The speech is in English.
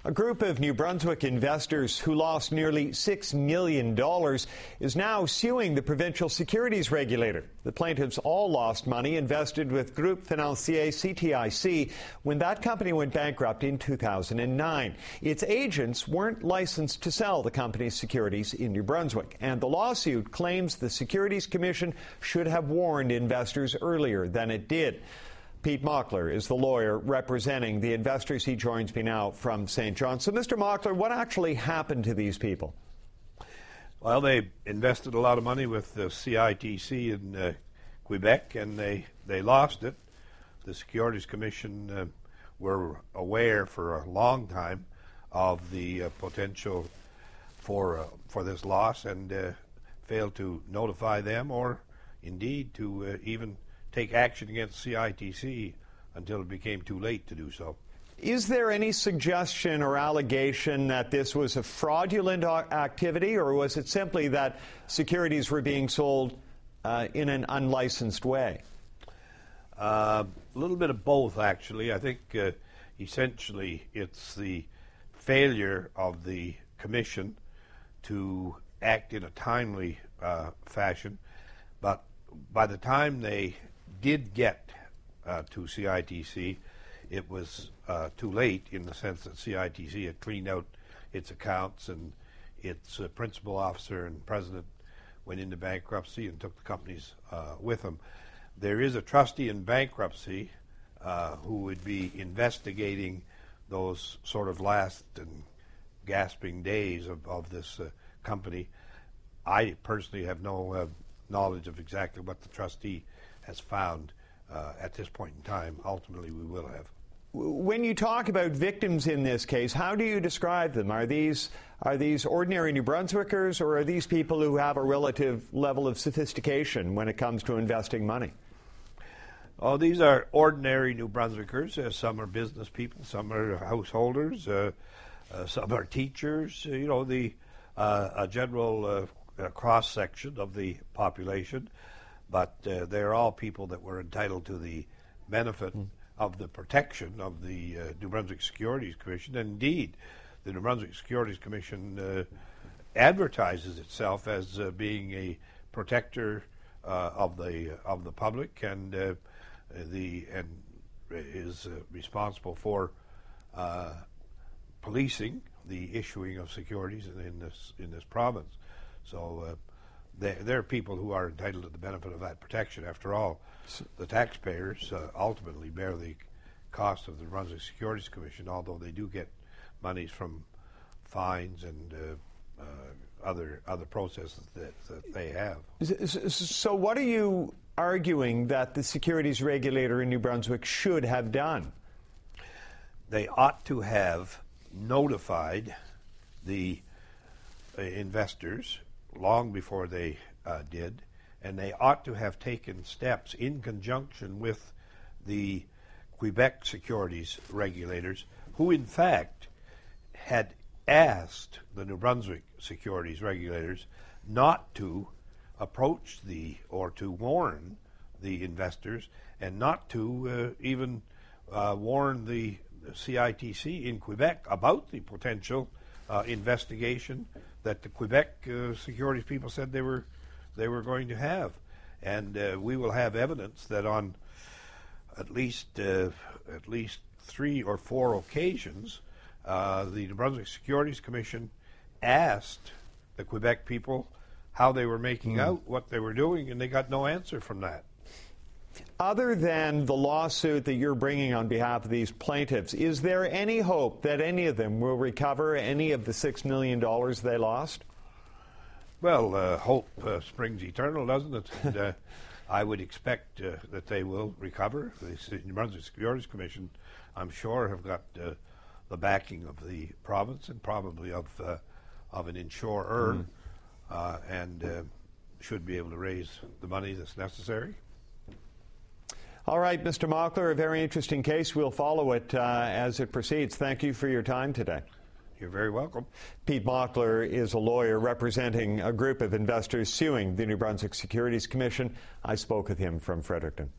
A group of New Brunswick investors who lost nearly $6 million is now suing the Provincial Securities Regulator. The plaintiffs all lost money invested with Groupe Financier CTIC when that company went bankrupt in 2009. Its agents weren't licensed to sell the company's securities in New Brunswick, and the lawsuit claims the Securities Commission should have warned investors earlier than it did. Pete Mockler is the lawyer representing the investors. He joins me now from St. John. So, Mr. Mockler, what actually happened to these people? Well, they invested a lot of money with the CITC in Quebec, and they lost it. The Securities Commission were aware for a long time of the potential for this loss and failed to notify them or indeed to even take action against CITC until it became too late to do so. Is there any suggestion or allegation that this was a fraudulent activity, or was it simply that securities were being sold in an unlicensed way? A little bit of both, actually. I think essentially it's the failure of the Commission to act in a timely fashion, but by the time they did get to CITC, it was too late in the sense that CITC had cleaned out its accounts and its principal officer and president went into bankruptcy and took the companies with them. There is a trustee in bankruptcy who would be investigating those sort of last and gasping days of this company. I personally have no knowledge of exactly what the trustee has found at this point in time. Ultimately, we will have. When you talk about victims in this case, how do you describe them? Are these ordinary New Brunswickers, or are these people who have a relative level of sophistication when it comes to investing money? Oh, these are ordinary New Brunswickers. Some are business people, some are householders, some are teachers. A general cross section of the population. But they're all people that were entitled to the benefit of the protection of the New Brunswick Securities Commission. And indeed, the New Brunswick Securities Commission advertises itself as being a protector of the public and is responsible for policing the issuing of securities in this province. So. There are people who are entitled to the benefit of that protection. After all, the taxpayers ultimately bear the cost of the Brunswick Securities Commission, although they do get monies from fines and other processes that they have. So what are you arguing that the Securities Regulator in New Brunswick should have done? They ought to have notified the investors long before they did, and they ought to have taken steps in conjunction with the Quebec securities regulators, who in fact had asked the New Brunswick securities regulators not to approach or to warn the investors and not to even warn the CITC in Quebec about the potential investigation that the Quebec securities people said they were going to have, and we will have evidence that on at least 3 or 4 occasions, the New Brunswick Securities Commission asked the Quebec people how they were making out what they were doing, and they got no answer from that. Other than the lawsuit that you're bringing on behalf of these plaintiffs, is there any hope that any of them will recover any of the $6 million they lost? Well, hope springs eternal, doesn't it? And, I would expect that they will recover. The New Brunswick Securities Commission, I'm sure, have got the backing of the province and probably of an insurer, and should be able to raise the money that's necessary. All right, Mr. Mockler, a very interesting case. We'll follow it as it proceeds. Thank you for your time today. You're very welcome. Pete Mockler is a lawyer representing a group of investors suing the New Brunswick Securities Commission. I spoke with him from Fredericton.